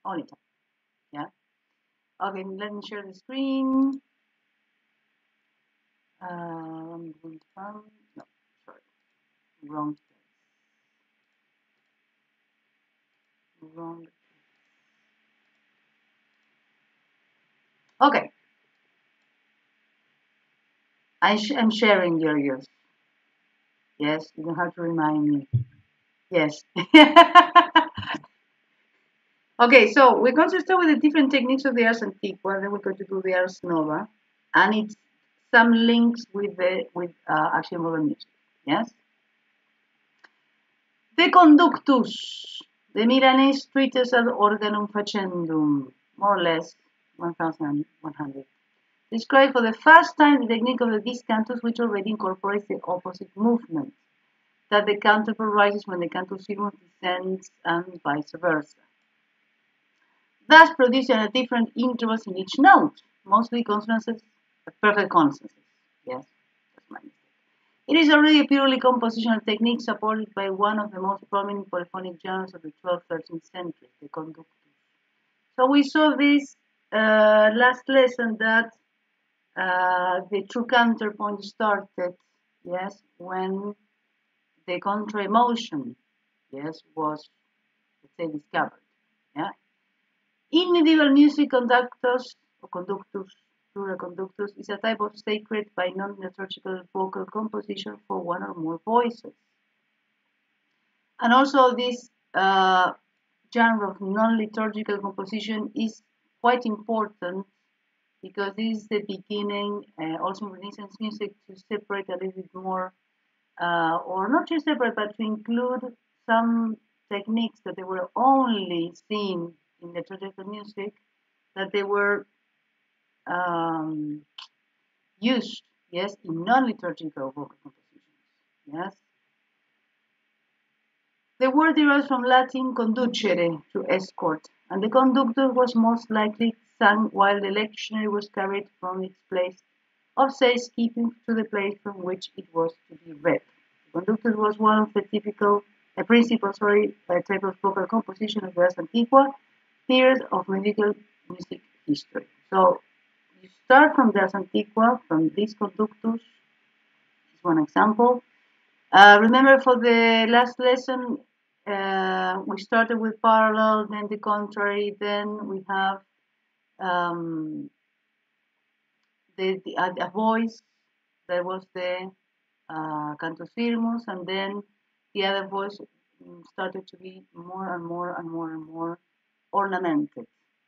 only time. Yeah. Okay, let me share the screen. I'm going to find, no, sorry, wrong place. Wrong. Okay, I'm sharing yours. Yes, you don't have to remind me. Yes. Okay, so we're going to start with the different techniques of the Ars Antiqua, then we're going to do the Ars Nova, and it's some links with the actual modern music. Yes. De conductus, the Milanese treatise ad organum facendum, more or less 1100. Described for the first time the technique of the Discantus, which already incorporates the opposite movement, that the counterpoint rises when the cantus firmus descends and vice versa, thus producing at different intervals in each note, mostly consonances, perfect consonances. Yes, that's my mistake. It is already a purely compositional technique supported by one of the most prominent polyphonic genres of the 12th, 13th century, the conductus. So we saw this last lesson that the true counterpoint started, yes, when the contra emotion, yes, was, let's say, discovered. Yeah. In medieval music, conductus or conductus, plural conductus, is a type of sacred by non-liturgical vocal composition for one or more voices. And also, this genre of non-liturgical composition is quite important because this is the beginning, also in Renaissance music, to separate a little bit more, or not to separate, but to include some techniques that they were only seen in liturgical music, that they were um, used, yes, in non-liturgical vocal compositions, yes. The word derives from Latin conducere, to escort, and the conductor was most likely sung while the lectionary was carried from its place of safekeeping to the place from which it was to be read. The conductor was one of the principal, type of vocal composition of the Ars Antiqua, period of medieval music history. So you start from the Ars Antiqua, from this conductus, is one example. Remember for the last lesson, we started with parallel, then the contrary, then we have a voice that was the cantus firmus, and then the other voice started to be more and more and more and more ornamented.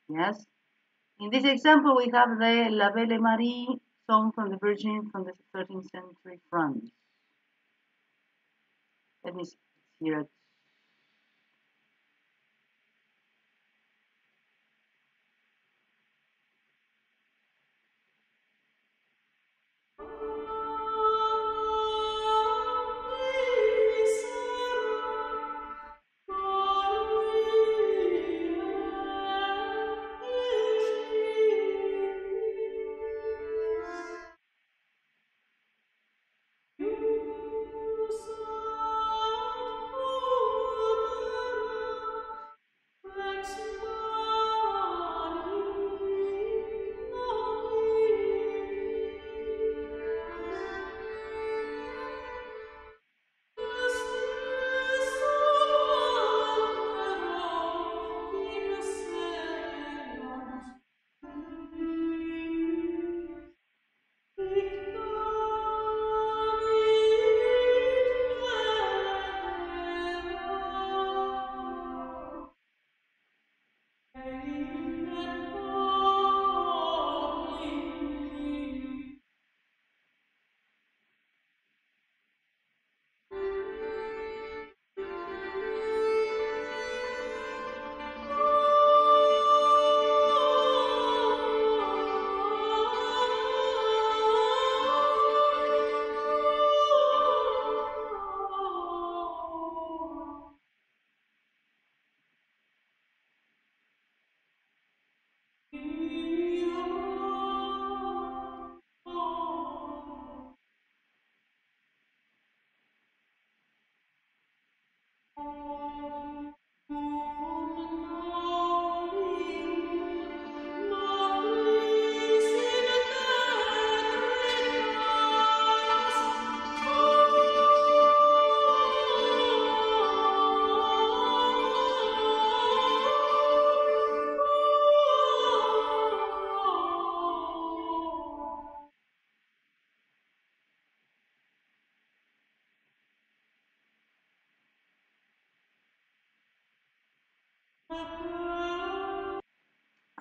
Yes. In this example, we have the La Belle Marie song from the Virgin from the 13th century France. Let me hear it.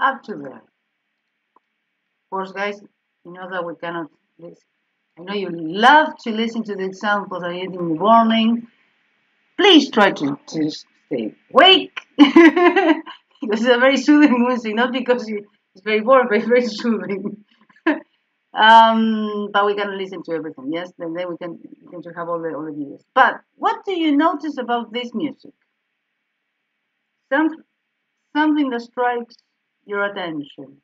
Up to there. Of course, guys, you know that we cannot listen. I know you love to listen to the examples I did in the morning. Please try to stay awake. Because it's a very soothing music, not because it's very boring, but it's very soothing. But we can listen to everything, yes? Then we can have all the videos. But what do you notice about this music? Something that strikes your attention.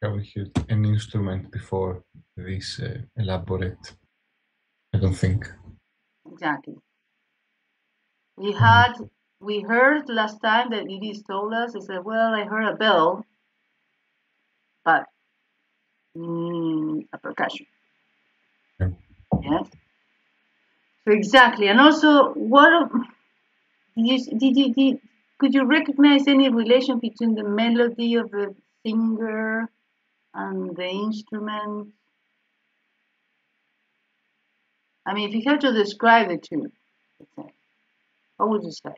Have we heard an instrument before this elaborate? I don't think. Exactly. We heard last time that Edith told us, he said, well, I heard a bell, but a percussion. Yeah. Yes. So exactly. And also, could you recognize any relation between the melody of the singer and the instrument? I mean, if you had to describe the two, let's say, what would you say?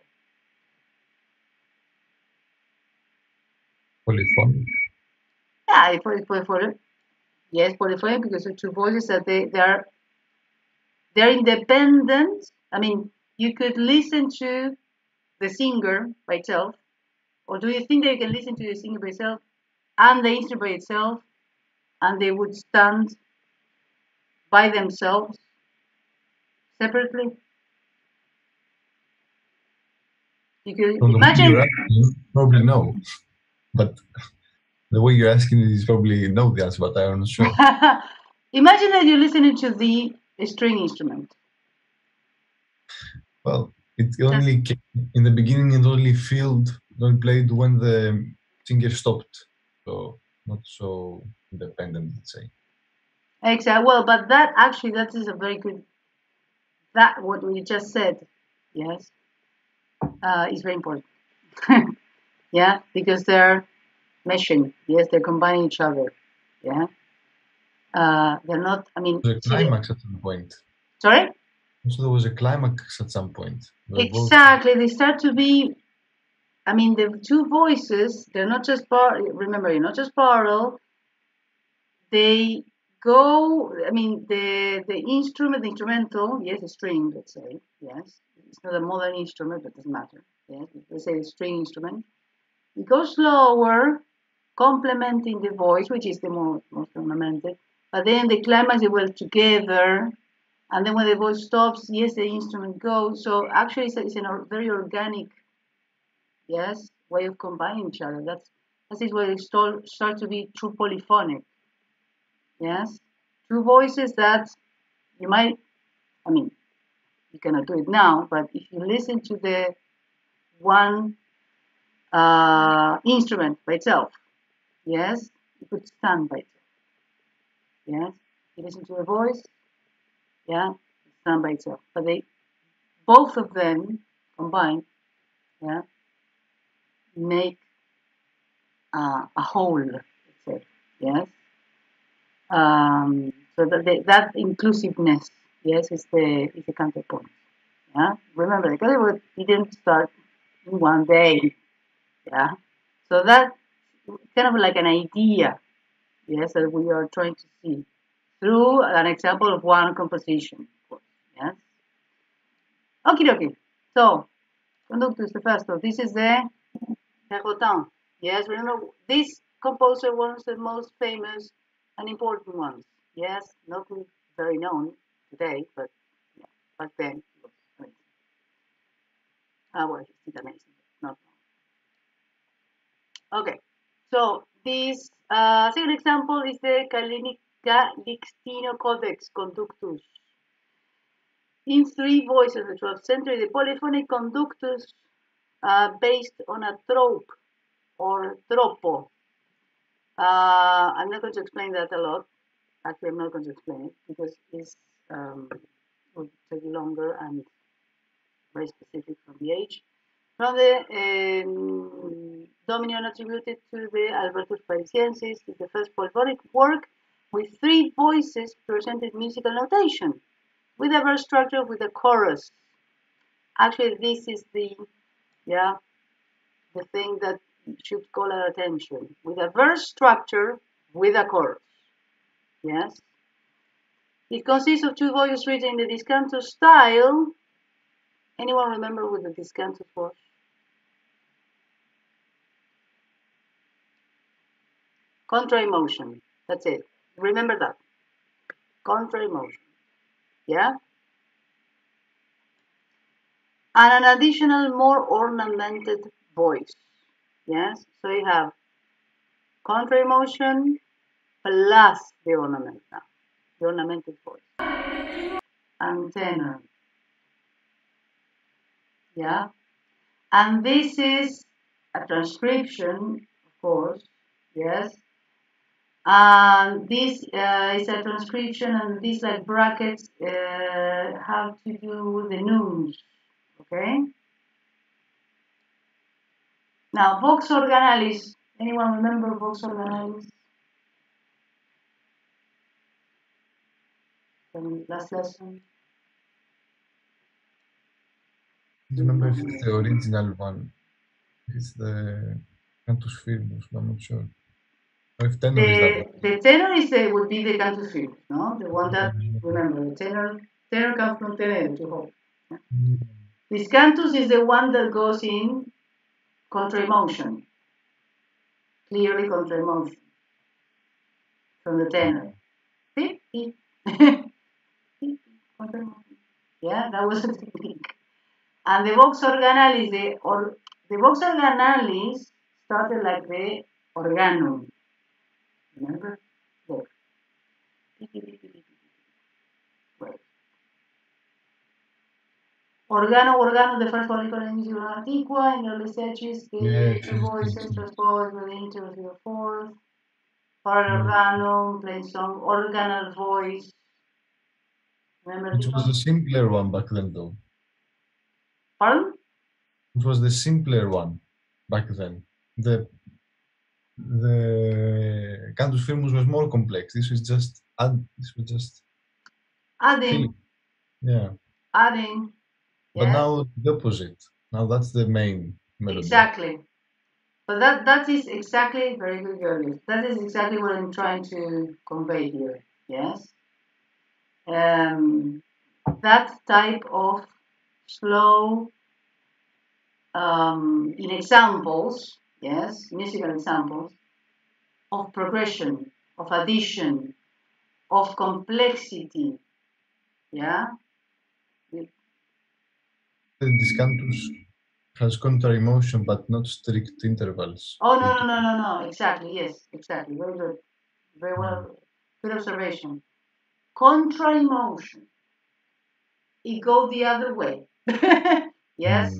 Polyphony. Yeah, polyphony. Yes, polyphony, because the two voices that they're independent. I mean, you could listen to the singer by itself, or do you think that you can listen to the singer by itself and the instrument by itself, and they would stand by themselves separately? You could From the way imagine. you're asking, probably no. But the way you're asking it is probably no the answer, but I'm not sure. Imagine that you're listening to the string instrument. Well, it only came, in the beginning it only played when the singer stopped, so not so independent, let's say. Exactly. Well, but that is a very good. That what we just said, yes, is very important. Yeah, because they're meshing. Yes, they're combining each other. Yeah, they're not. I mean, There was a climax at some point. Sorry. So there was a climax at some point. Exactly. They start to be. I mean, the two voices. They're not just remember, you're not just parallel. They go. I mean, the instrument, the instrumental. Yes, a string. Let's say. Yes, it's not a modern instrument, but it doesn't matter. Yes, let's say a string instrument. It goes slower, complementing the voice, which is the most ornamented. But then the climax, they will together. And then when the voice stops, yes, the instrument goes. So actually, it's a very organic, yes, way of combining each other. That is where it starts to be true polyphonic. Yes, two voices that you might. I mean, you cannot do it now, but if you listen to the one instrument by itself, yes, you could stand by itself. Yes, you listen to a voice, yeah, it stand by itself. But both of them combined, yeah, make a whole, let's say, yes. So that inclusiveness, yes, is the counterpoint. Yeah, remember the counterpoint didn't start in one day. Yeah, so that kind of like an idea, yes, that we are trying to see through an example of one composition. Of course, yes. Okie dokie. So, conductus the first. This is the Perrotin. Yes, remember this composer, one of the most famous and important ones. Yes, not very known today, but yeah, back then it was amazing. Well, he's still amazing, not known. Okay, so this second example is the Calixtino Codex Conductus. In three voices, the 12th century, the polyphonic conductus based on a trope or troppo. I'm not going to explain that a lot. Actually, I'm not going to explain it because it would take longer and very specific from the age. From the dominion attributed to the Albertus Parisiensis, is the first polyphonic work with three voices presented musical notation, with a verse structure with a chorus. Actually, this is the the thing that should call our attention. With a verse structure, with a chorus. Yes? It consists of two voices written in the Discantus style. Anyone remember what the Discantus was? Contra emotion. That's it. Remember that. Contra emotion. Yeah? And an additional, more ornamented voice. Yes? So you have contra emotion plus the ornament now. The ornamented voice. And tenor. Yeah? And this is a transcription, of course. Yes? And this is a transcription, and these like brackets have to do with the nouns. Okay? Now, vox organalis. Anyone remember vox organalis? From last lesson? I don't remember if it's the original one. It's the Cantus Firmus, but I'm not sure. Or if tenor is that one. The tenor would be the cantus firmus, no? The one that, remember, the tenor comes from tenere, to hold. Yeah? This cantus is the one that goes in contra emotion. Clearly contra emotion. From the tenor. See? Yeah, that was the technique. And the vox organalis, the vox organalis started like the organum. Remember? Look. Organo, the first polyphony in music antiqua, in the early centuries, the voices transposed with the intervals of the fourth, part organum, plain song, organal voice. Remember Which was the simpler one back then, though. Pardon? It was the simpler one back then. The Cantus Firmus was more complex. This was just Adding. Yeah. Adding. But Yes. now the opposite. Now that's the main melody. Exactly. But that is exactly, very good, Georgios. That is exactly what I'm trying to convey here. Yes. That type of slow, in examples, yes, musical examples, of progression, of addition, of complexity, yeah? The Discantus has contra emotion, but not strict intervals. Oh, no, exactly, yes, exactly, very good, very well, good observation. Contra emotion, it goes the other way. Yes,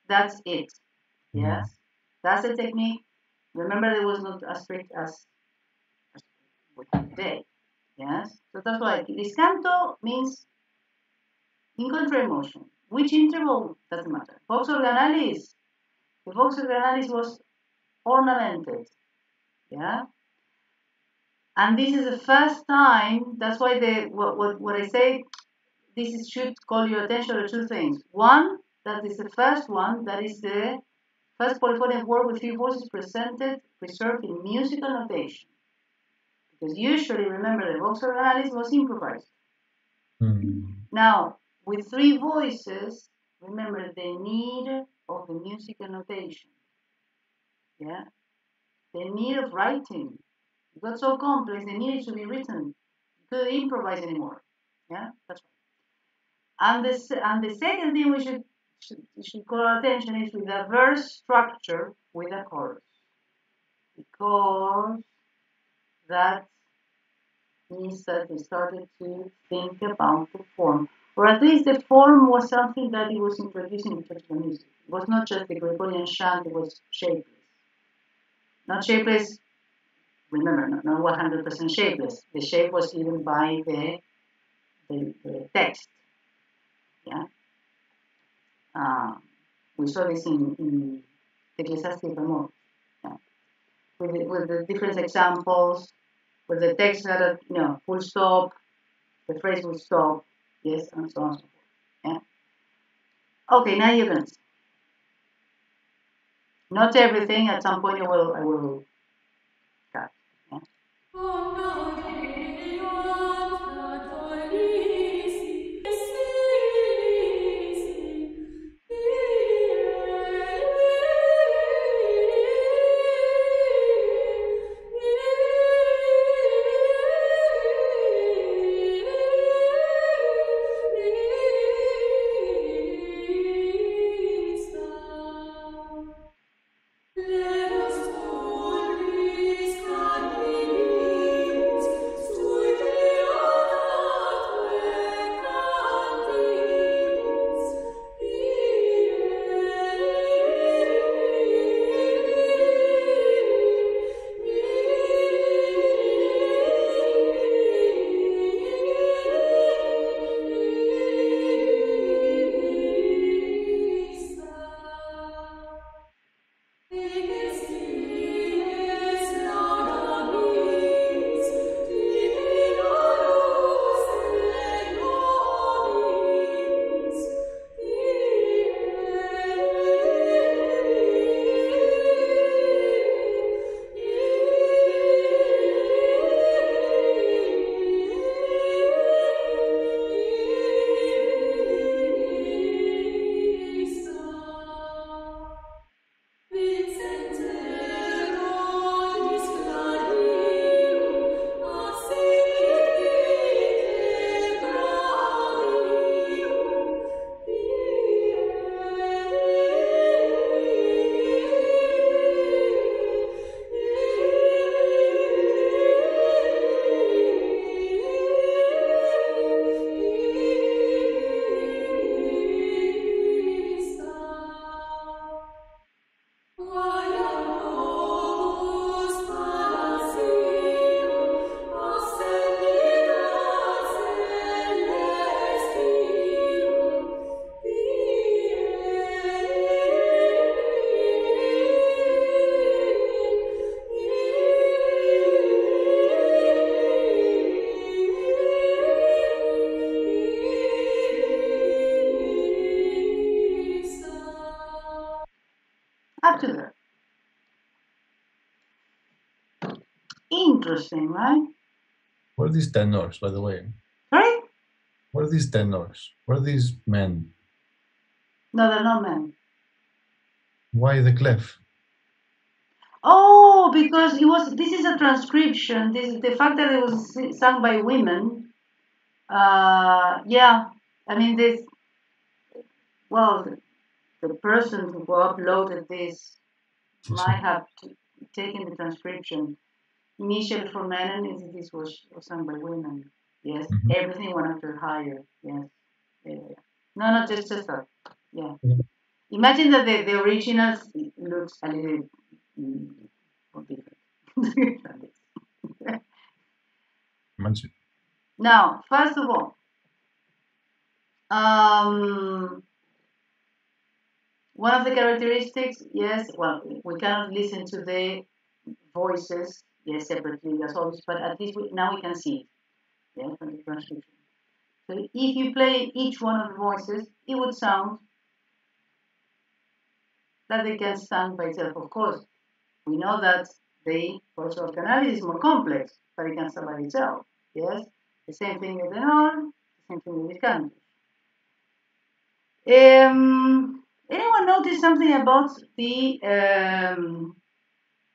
that's it. Yes, that's the technique. Remember, it was not as strict as today. Yes, so that's why discanto means in contra emotion. Which interval doesn't matter. Vox organalis. The vox organalis was ornamented. Yeah, and this is the first time. That's why what I say. Should call your attention to two things. One, that is the first one. That is the first polyphonic work with three voices preserved in musical notation. Because usually, remember, the vox organalis was improvised. Now, with three voices, remember the need of the musical notation. Yeah? The need of writing. It got so complex, they needed to be written. You couldn't improvise anymore. Yeah? That's right. And the second thing we should call our attention is with a verse structure with a chorus. Because that means that we started to think about the form. Or at least the form was something that it was introducing in liturgical music. It was not just the Gregorian chant, it was shapeless. Not shapeless, remember, not 100% shapeless. The shape was given by the text. Yeah. We saw this in the Ecclesiastic more. Yeah. With the different examples, where the text had a full stop, the phrase will stop, yes, and so on and so forth. Yeah. Okay, now you can see. Not everything. At some point, I will cut. Yeah. Up to there. Interesting, right? What are these tenors, by the way? Right? What are these tenors? What are these men? No, they're not men. Why the clef? Oh, because it was. This is a transcription. This is the fact that it was sung by women. Yeah. I mean, this. Well, the person who uploaded this might have taken the transcription. Initially for men, and this was sung by women. Yes. Mhm. Everything went up to higher. Yes. Yeah. No, not just that. Yeah. Yeah. Imagine that the originals looks a little different. Imagine. Now, first of all, one of the characteristics, yes, well, we cannot listen to the voices, yes, separately as always, but at least now we can see it, yes, from the transcription. So if you play each one of the voices, it would sound that they can stand by itself. Of course, we know that the first canal is more complex, but it can stand by itself. Yes, the same thing with the norm, the same thing with the cantus. Anyone notice something about the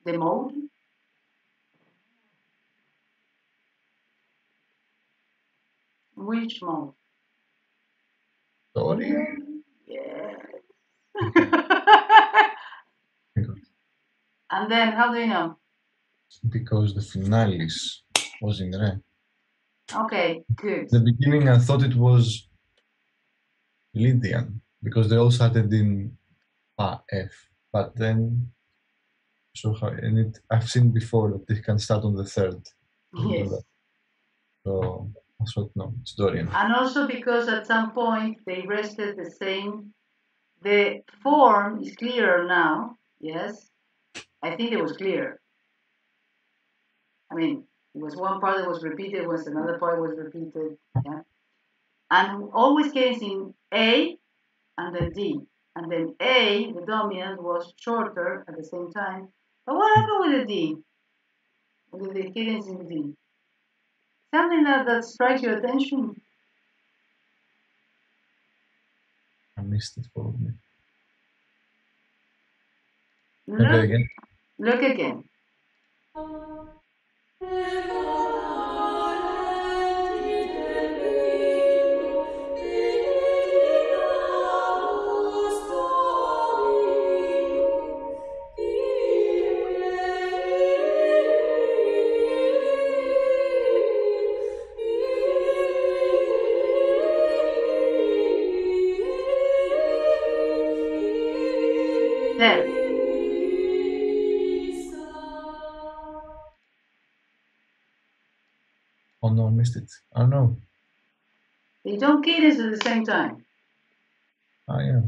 mode? Which mode? Dorian? Yes. Because And then, how do you know? because the finalis was in re. Okay, good. The beginning I thought it was Lydian because they all started in F, but then so how and it I've seen before that they can start on the third. Yes. So I thought no, it's Dorian. And also because at some point they rested the same. The form is clearer now. Yes, I think it was clear. I mean, it was one part that was repeated, was another part was repeated. Yeah, and always came in A and then D. And then A, the dominant, was shorter at the same time. But what happened with the D? With the cadence in the D? Something that strikes your attention? I missed it probably. Look again. Look again. There. Oh no, I missed it. Oh no. They don't cadence at the same time. Oh yeah.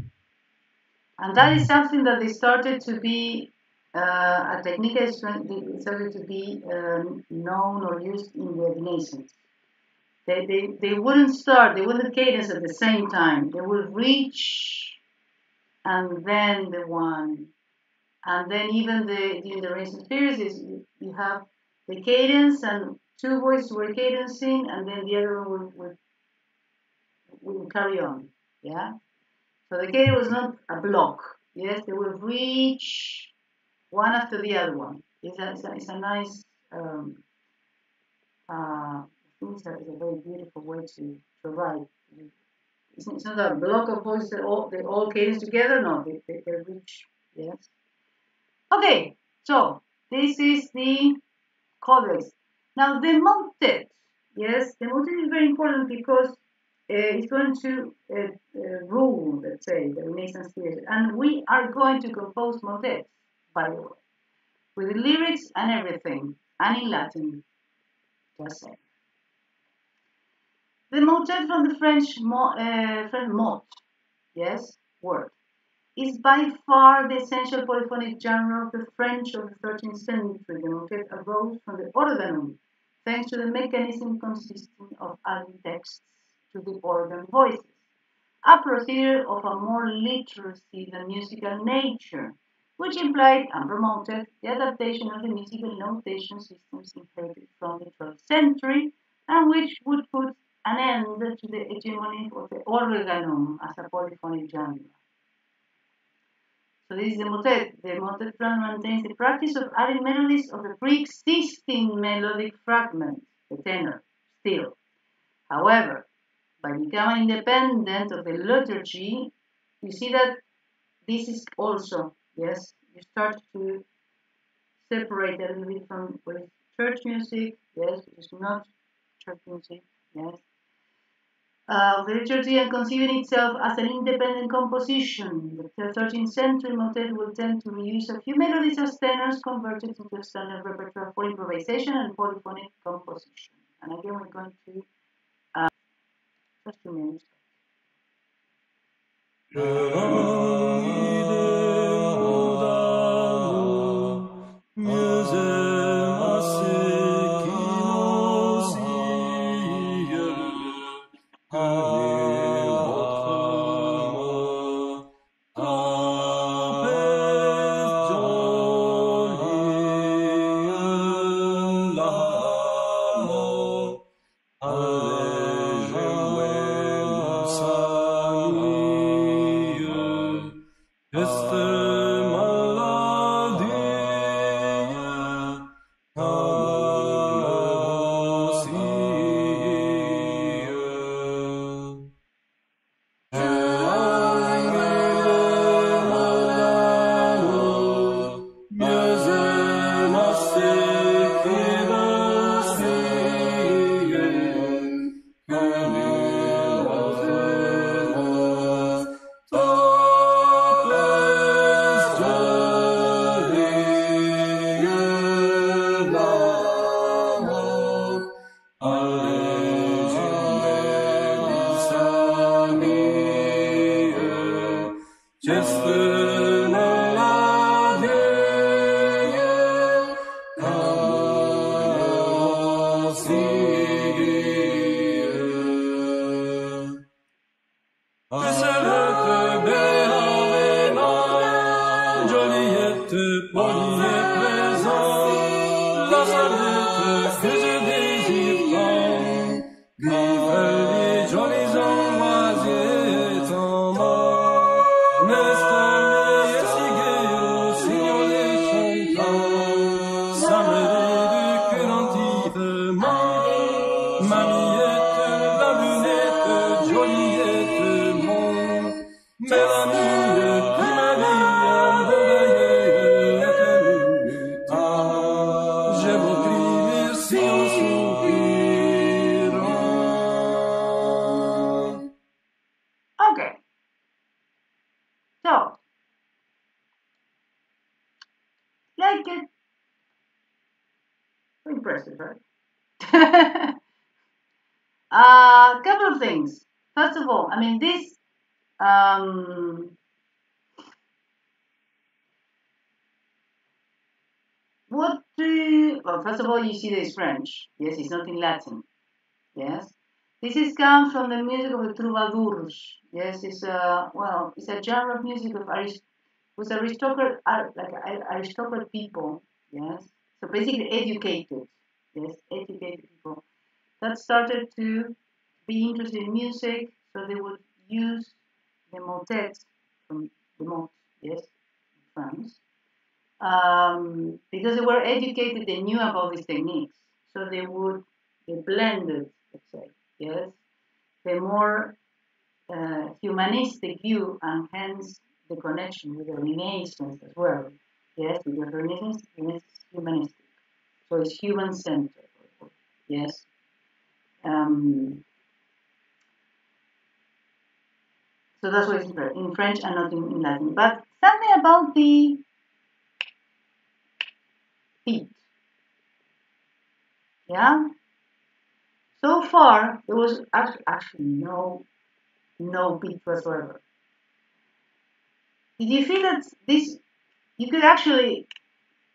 And that is something that they started to be, a technique that started to be known or used in the Renaissance. They wouldn't cadence at the same time. They would reach and then the one. And then even during the Renaissance period, you have the cadence and two voices were cadencing and then the other one will carry on. Yeah? So the cadence was not a block. Yes, they will reach one after the other one. It's a nice, I think it's a very beautiful way to write. It's not a block of voices that they all cadence together. No, they reach. Yes. Okay, so this is the codex. Now the motet. Yes, the motet is very important because it's going to rule, let's say, the Renaissance period. And we are going to compose motets, by the way, with the lyrics and everything, and in Latin, just saying. The motet from the French mot, yes, word, is by far the essential polyphonic genre of the French of the 13th century. The motet arose from the organum, thanks to the mechanism consisting of adding texts to the organ voices, a procedure of a more literacy than musical nature, which implied and promoted the adaptation of the musical notation systems inherited from the 12th century, and which would put an end to the hegemony of the organum as a polyphonic genre. So this is the motet. The motet plan maintains the practice of adding melodies of the pre-existing melodic fragment, the tenor, still. However, by becoming independent of the liturgy, you see that this is also, yes, you start to separate a little bit from what is church music, yes, which is not church music, yes. The liturgy and conceiving itself as an independent composition. The 13th century motet will tend to reuse a few melodies as tenors converted into a standard repertoire for improvisation and polyphonic composition. And again, we're going to just 2 minutes. Okay. So, like it. Impressive, right? A couple of things. First of all, I mean, this what do you, well, first of all, you see this French. Yes, it's not in Latin. Yes. This is comes from the music of the troubadours. Yes, it's a, well, it's a genre of music of with aristocrat, like aristocrat people. Yes. So basically educated. Yes, educated people that started to be interested in music. So they would use the motets from the mots. Yes, France. Because they were educated, they knew about these techniques. So they blended, let's say, yes, the more humanistic view and hence the connection with the Renaissance as well. Yes, because Renaissance is humanistic. So it's human centered. Yes. So that's why it's in French and not in Latin. But something about the beat. Yeah. So far, there was actually no beat whatsoever. Did you feel that this you could actually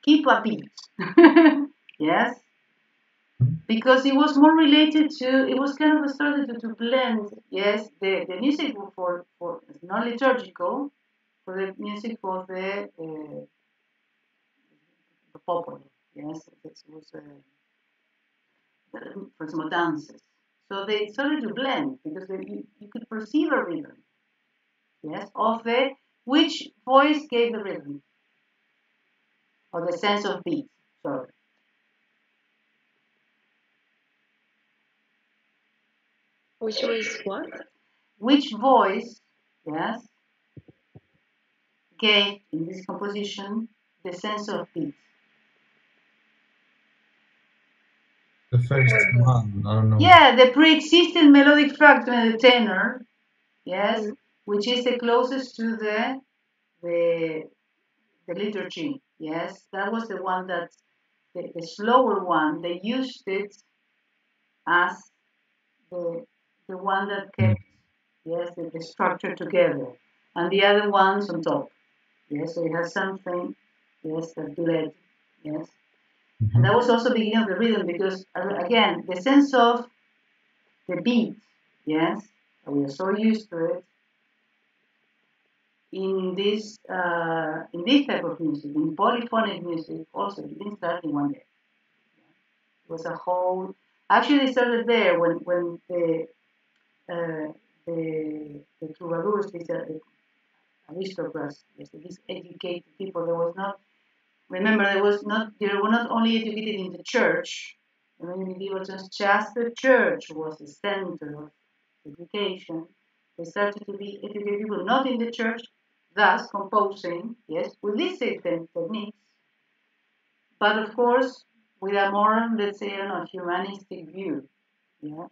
keep a beat? Yes, because it was more related to it was kind of started to blend. Yes, the music for not liturgical, for the music for the popular. Yes, it was for some dances. So they started to blend because you could perceive a rhythm. Yes, of the which voice gave the rhythm or the sense of beat. Sorry. Which was what? Which voice, yes, gave in this composition the sense of beat? The first one, I don't know. Yeah, the pre-existing melodic fragment, the tenor, yes, which is the closest to the liturgy. Yes, that was the one that the slower one. They used it as the one that kept yes the structure together, and the other ones on top. Yes, so it has something yes that led yes, and that was also the beginning of the rhythm because again the sense of the beat yes we are so used to it in this type of music in polyphonic music also it didn't start in one day. It was a whole actually it started there when uh, the troubadours, these aristocrats, these educated people. There was not. Remember, they were not only educated in the church. It was just the church was the center of education. They started to be educated people not in the church, thus composing, yes, with these techniques, but of course with a more, let's say, humanistic view. Yes,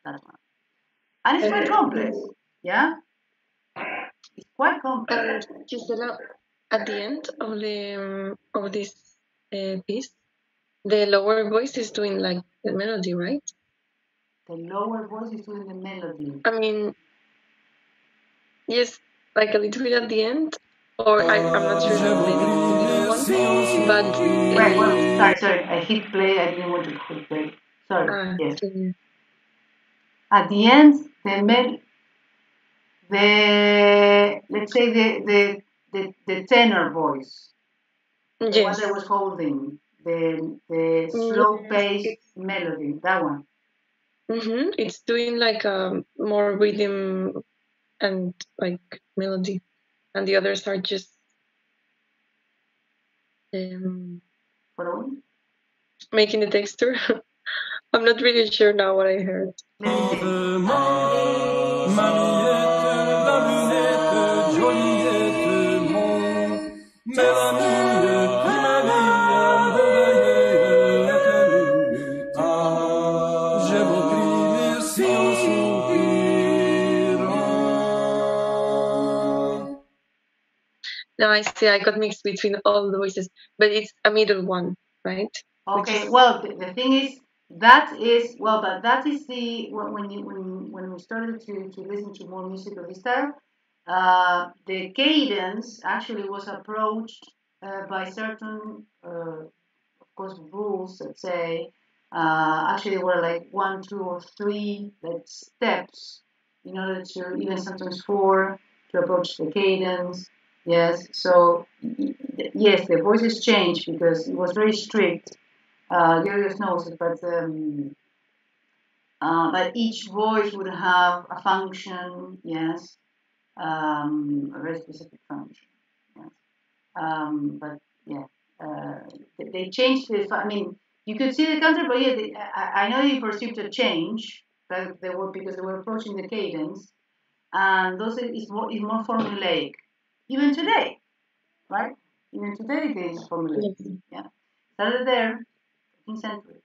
that's one. And it's quite complex. Yeah, it's quite complex. And Gisela, at the end of this piece, the lower voice is doing like the melody, right? The lower voice is doing the melody. I mean, yes, like a little bit at the end, or I'm not sure if maybe the middle one, but wait, sorry, I hit play. I didn't want to hit play. Sorry. Yes. Okay. At the end, the let's say the tenor voice. The one Yes. that was holding the slow-paced melody, that one. It's doing like a more rhythm and like melody, and the others are just Following? making the texture. I'm not really sure now what I heard. Let me see. No, I see. I got mixed between all the voices, but it's a middle one, right? Okay. Well, the thing is, that is but that is the when we started to listen to more music of this style, the cadence actually was approached by certain, of course, rules. Let's say, actually, there were like 1, 2, or 3 like steps in order to even sometimes 4 to approach the cadence. Yes. So yes, the voices changed because it was very strict. Georgios knows it, but each voice would have a function, yes, a very specific function. Yes. But yeah, they changed the. I mean, you could see the counter, but yeah, I know you perceived a change that they were because they were approaching the cadence, and those is more formulaic, even today, right? Even today, it is formulaic. Yeah, started there, 15th century.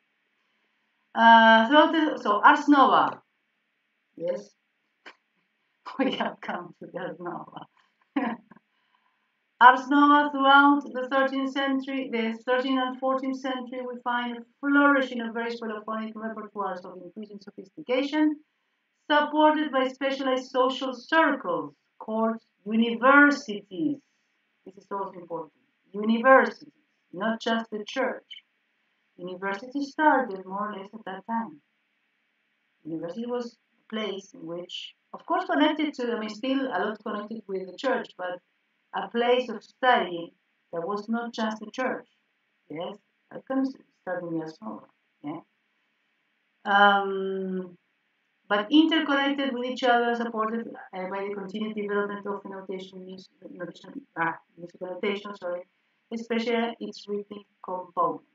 So Ars Nova, yes, we have come to the Ars Nova. Ars Nova throughout the 13th century, the 13th and 14th century, we find a flourishing of various polyphonic repertoires of increasing sophistication, supported by specialized social circles called universities. This is also important. Universities, not just the church. Universities started more or less at that time. University was a place in which, of course, connected to, I mean, still a lot connected with the church, but a place of study that was not just the church. Yes, I can start in as well. Yeah. But interconnected with each other, supported by the continued development of the musical notation, especially its rhythmic component.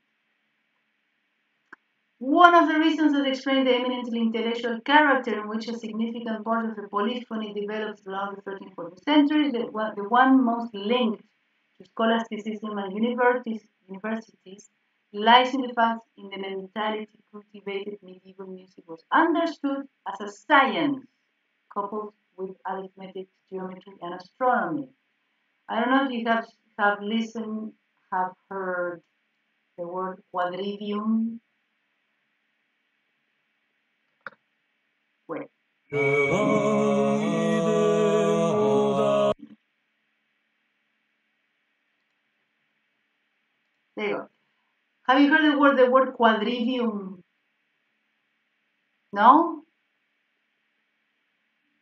One of the reasons that explain the eminently intellectual character in which a significant part of the polyphony developed throughout the 13th, 14th centuries, the one most linked to scholasticism and universities, lies in the fact in the mentality cultivated medieval music was understood as a science coupled with arithmetic, geometry, and astronomy. I don't know if you have listened, have heard the word quadrivium. Wait. There you go. Have you heard the word quadrivium? No?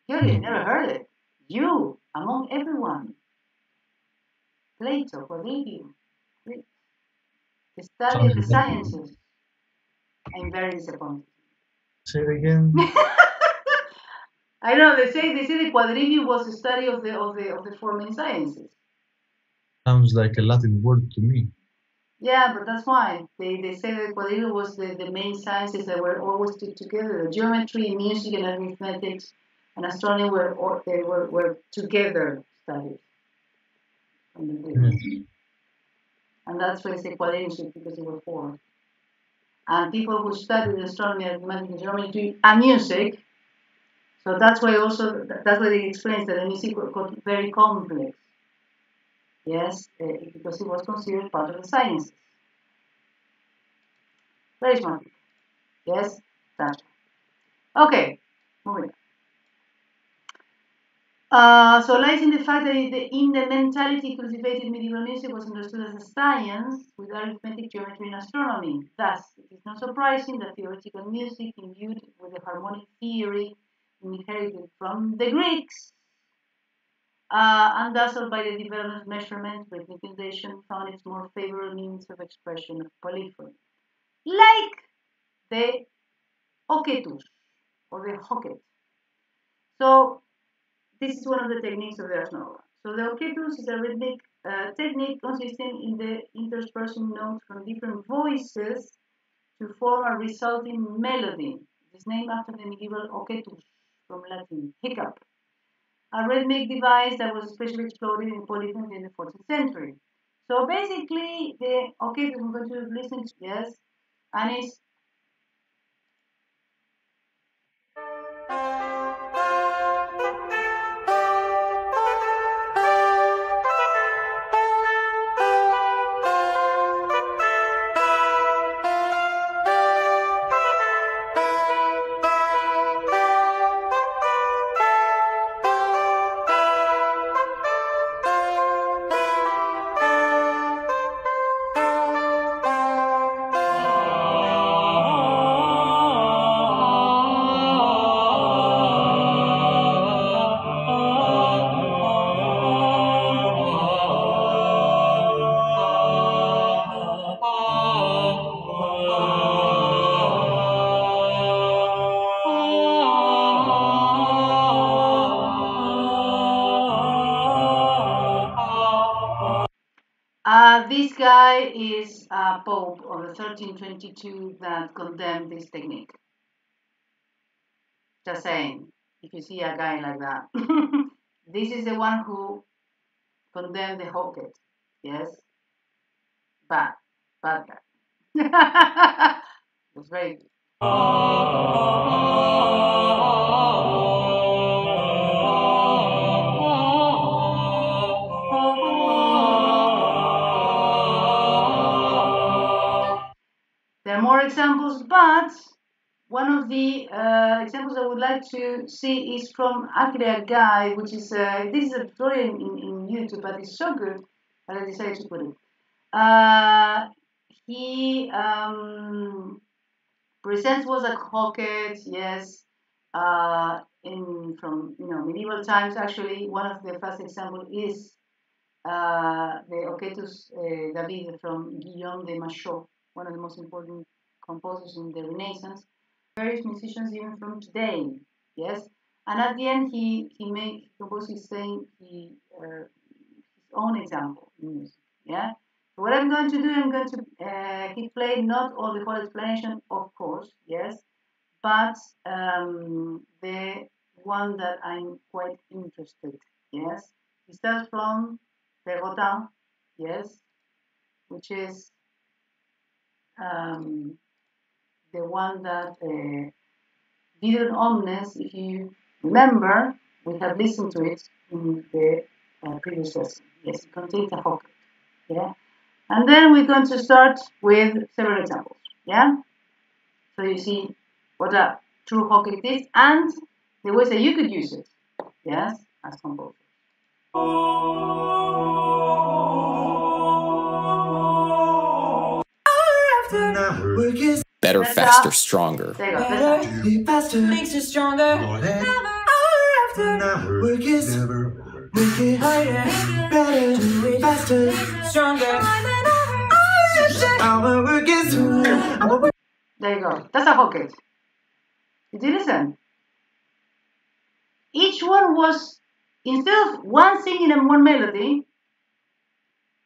You never heard it. You, among everyone. Plato, quadrivium. The study of the sciences. I'm very disappointed. Say it again. I know they say the quadrivium was the study of the four main sciences. Sounds like a Latin word to me. Yeah, but that's why they say that quadrivium was the main sciences that were always put together. The geometry, music, and arithmetics and astronomy were together studied. And that's why they say quadrivium because they were four. And people who studied astronomy, arithmetic, geometry, and music. So that's why it explains that the music got very complex. Yes, because it was considered part of the sciences. Very smart. Yes, that's right. Okay, moving on. So lies in the fact that in the mentality cultivated medieval music was understood as a science with arithmetic, geometry, and astronomy. Thus, it is not surprising that theoretical music imbued with the harmonic theory inherited from the Greeks and dazzled by the development measurement, rhythmic notation found its more favorable means of expression of polyphony, like the oketus or the hocket. So this is one of the techniques of the Asnova. So the oketus is a rhythmic technique consisting in the interspersing notes from different voices to form a resulting melody. It is named after the medieval oketus from Latin, hiccup, a rhythmic device that was especially explored in polyphony in the 14th century. So basically, the oketus, I'm going to listen to, yes, and it's this guy is a Pope of the 1322 that condemned this technique. Just saying, if you see a guy like that. This is the one who condemned the hocket. Yes? Bad guy. It was very good. There are more examples, but one of the examples I would like to see is from actually a guy, which is, this is a tutorial in YouTube, but it's so good that I decided to put it. He presents was a hocket, yes, from medieval times. Actually, one of the first examples is the Oketus David from Guillaume de Machaut, one of the most important composers in the Renaissance. Various musicians even from today, yes. And at the end, he composed his his own example in music, yeah. So what I'm going to do, he played not all the whole explanation, of course, yes, but the one that I'm quite interested, yes. He starts from Perrotin, yes, which is the one that Vidun Omnes, if you remember, we have listened to it in the previous lesson. Yes, it contains a hocket, yeah. And then we're going to start with several examples, yeah. So you see what a true hocket is and the ways that you could use it, yes, as composers. Better, faster, stronger. There you go. Faster makes you stronger. More than after. Work is never. Make it harder. Better. Do it faster. Stronger. Our work is There you go. That's a hocket. Did you listen? Each one was, instead of one singing and one melody,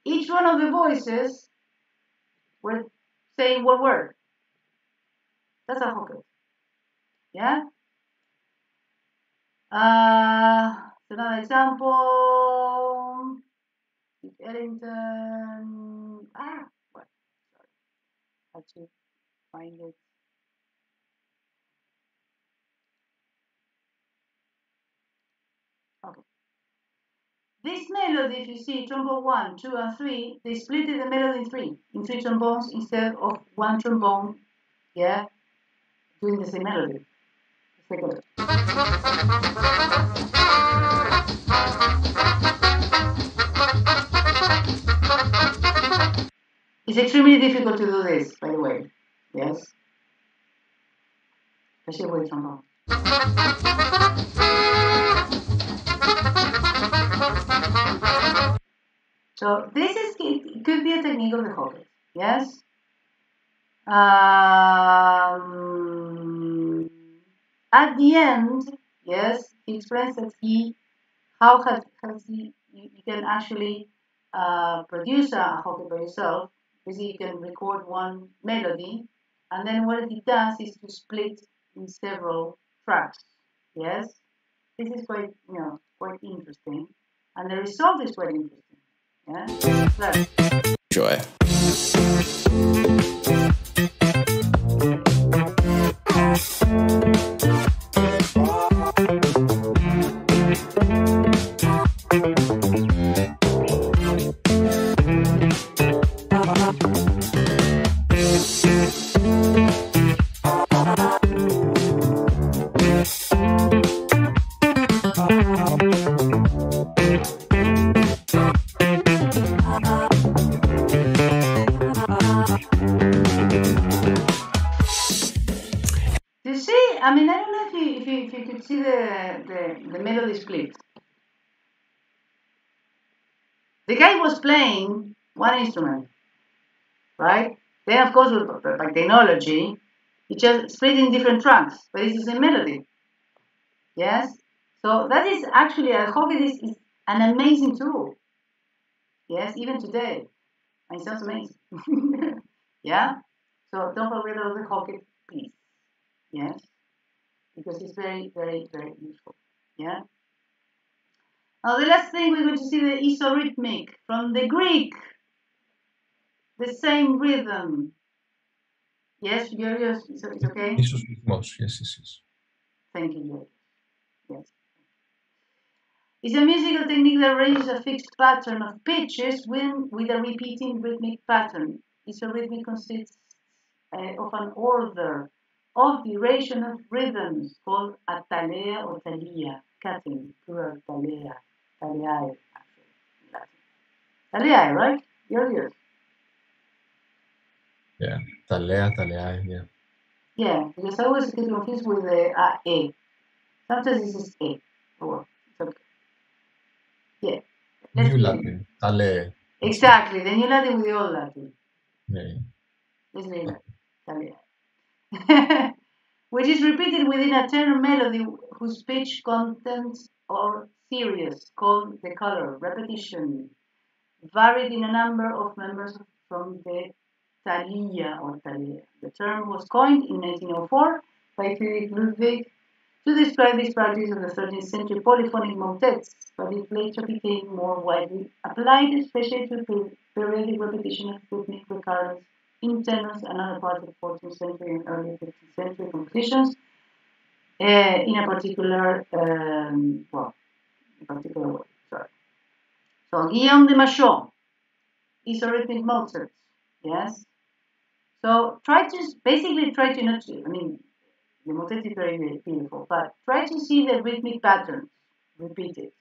each one of the voices were saying one word. That's a hocket. Yeah? Another example. Ellington. What? Sorry. I have to find it. Okay. This melody, if you see trombone 1, 2, and 3, they split the melody in three trombones instead of one trombone, yeah, doing the same melody. Let's take a look. It's extremely difficult to do this, by the way, yes, especially with trombone. So this could be a technique of the hocket, yes? At the end, yes, he explains that you can actually produce a hocket by yourself. Basically, you can record one melody, and then what he does is to split in several tracks. Yes, this is quite interesting, and the result is quite interesting. Yeah, let's Enjoy. You see, I mean, I don't know if you could see the melody split. The guy was playing one instrument, right? Then, of course, by technology, he just split in different tracks, but it's the same melody. Yes? So that is actually, a hocket is an amazing tool. Yes, even today. And it sounds amazing. Yeah? So don't forget about the hocket, please. Yes? Because it's very, very, very useful. Yeah? Now the last thing we're going to see the isorhythmic from the Greek. The same rhythm. Yes, Georgios, it's okay? Isos, yes. Thank you, Georgios. Yes. It's a musical technique that arranges a fixed pattern of pitches with a repeating rhythmic pattern. Isorhythmic consists of an order of duration of rhythms called atalea or talia, cutting, plural talea, taleae, actually, in Latin. Taleae, right? Georgios? Yeah, talea, yeah. Yeah, because I always get confused with the A. Sometimes it's just A. Oh, well, it's okay. Yeah. New Latin, tale. Exactly, the new Latin with the old Latin. Yeah. Let's leave that. Which is repeated within a tenor melody whose pitch contents are series called the color, repetition, varied in a number of members from the talia or talia. The term was coined in 1904 by Friedrich Ludwig to describe this practice of the 13th century polyphonic motets, but it later became more widely applied, especially to periodic repetition of rhythmic recurrence in tenors and other parts of the 14th century and early 15th century compositions, in a particular way. Sorry. So Guillaume de Machaut is a rhythmic Mozart, yes. So try to not to. I mean, the motet is very, very beautiful, but try to see the rhythmic patterns repeated.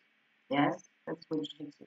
Yes, that's what you should see.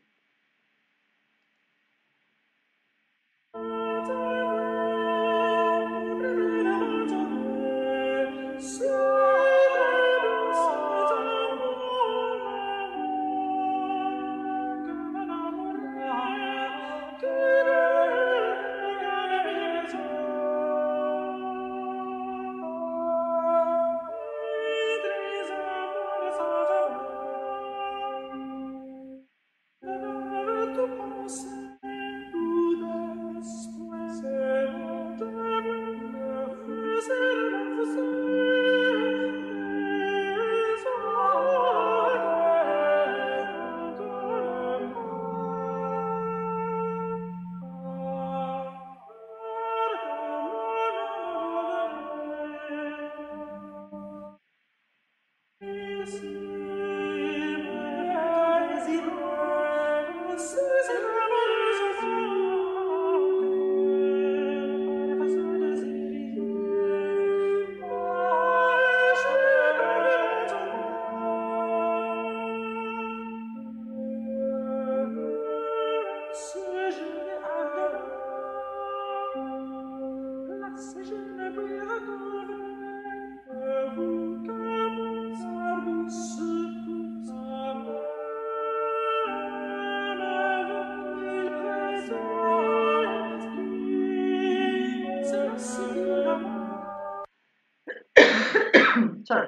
Sorry.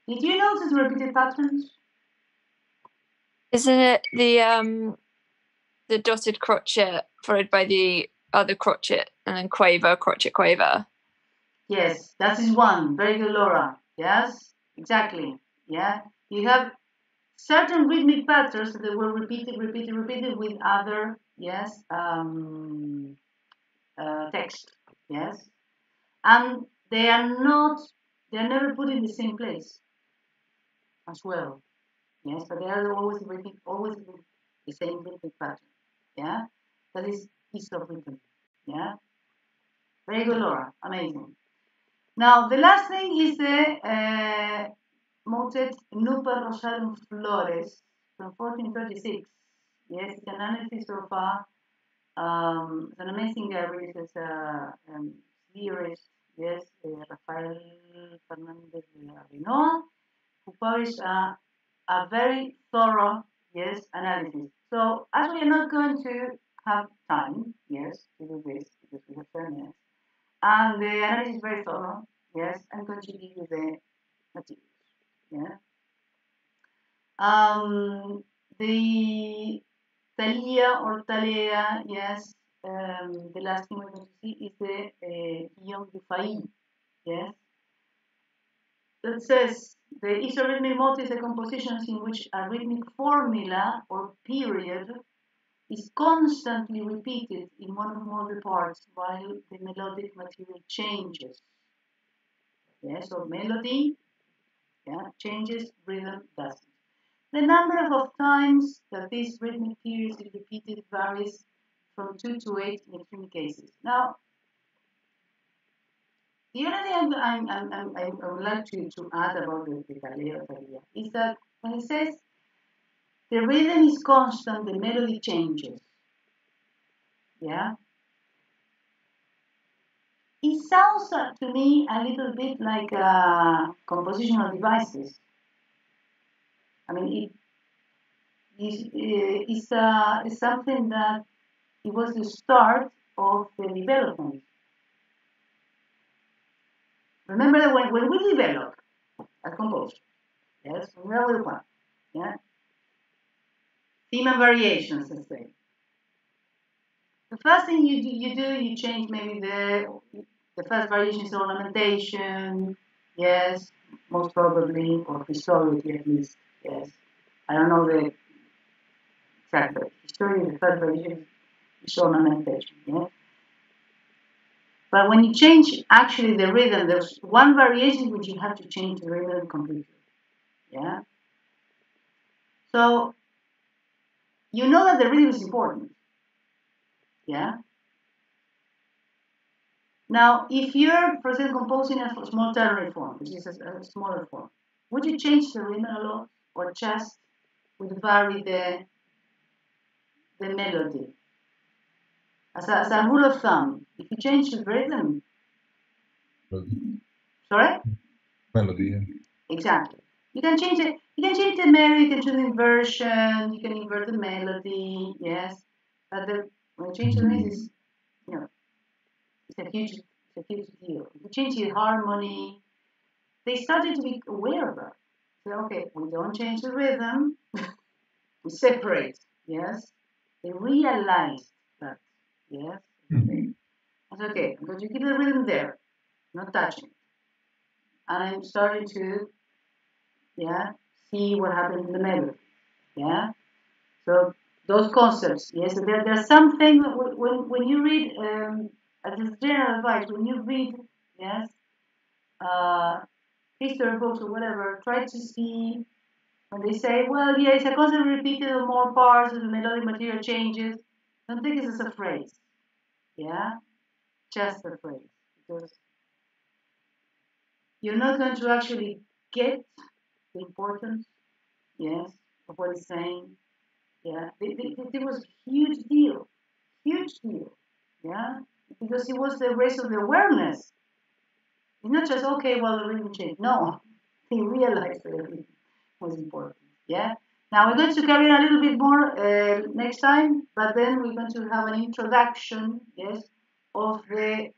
Did you notice repeated patterns? Isn't it the dotted crotchet followed by the other crotchet and then quaver, crotchet, quaver? Yes, that is one. Very good, Laura. Yes, exactly. Yeah, you have certain rhythmic patterns that were repeated with other, yes, text. Yes, and they're never put in the same place as well. Yes, but they are always the same rhythmic pattern. Yeah, that is isorhythm. Yeah, very good, Laura. Amazing. Now the last thing is the motet Nuper Rosarum Flores from 1436. Yes, it's an analysis of it's an amazing guy, really, it's a theorist, yes, Rafael Fernandez de Avinoa, who published a very thorough, yes, analysis. So as we are not going to have time, yes, to do this because we have 10 minutes, and the analysis is very thorough, yes, I'm going to give you the materials, yeah. The Thalia or Thalea, yes, the last thing we're going to see is the Guillaume Dufay, yes. That says the isorhythmic motifs are compositions in which a rhythmic formula or period is constantly repeated in one or more of the parts while the melodic material changes. Yes, so melody, yeah, changes, rhythm doesn't. The number of times that this rhythmic period is repeated varies from 2 to 8 in extreme cases. Now, the only thing I would like to add about the Thalea is that when it says the rhythm is constant, the melody changes. Yeah? It sounds to me a little bit like compositional devices. I mean, it's something that it was the start of the development. Remember that when we develop a composer, yes, when we are with one, yeah, theme and variations, let's say. The first thing you change maybe the first variation is ornamentation, yes, most probably, or historically at least, yes. I don't know the exact, but historically the first variation is ornamentation, yeah. But when you change actually the rhythm, there's one variation which you have to change the rhythm completely. Yeah. So you know that the rhythm is important. Yeah. Now, if you're, for example, composing a small ternary form, which is a smaller form, would you change the rhythm a lot, or just would vary the melody? As a rule of thumb, if you change the rhythm, sorry? Melody, yeah. Exactly. You can change it. You can change the melody. You can change the inversion. You can invert the melody. Yes, but when you change the rhythm, is it's a huge deal. If you change the harmony, they started to be aware of that. So okay, we don't change the rhythm. We separate. Yes, they realized that. Yes, okay. That's okay. I'm going to keep the rhythm there, not touching it, and I'm starting to see what happens in the melody. Yeah. So those concepts, yes, there's something when you read, as a general advice, when you read, yes, history books or whatever, try to see when they say, well, yeah, it's a concept repeated on more parts, and the melodic material changes. Don't take it as a phrase, yeah, just a phrase, because you're not going to actually get the importance, yes, of what it's saying. Yeah, it was a huge deal, yeah, because it was the race of the awareness. It's not just, okay, well, the rhythm changed. No, he realized that everything was important, yeah. Now we're going to carry on a little bit more next time, but then we're going to have an introduction, yes, of the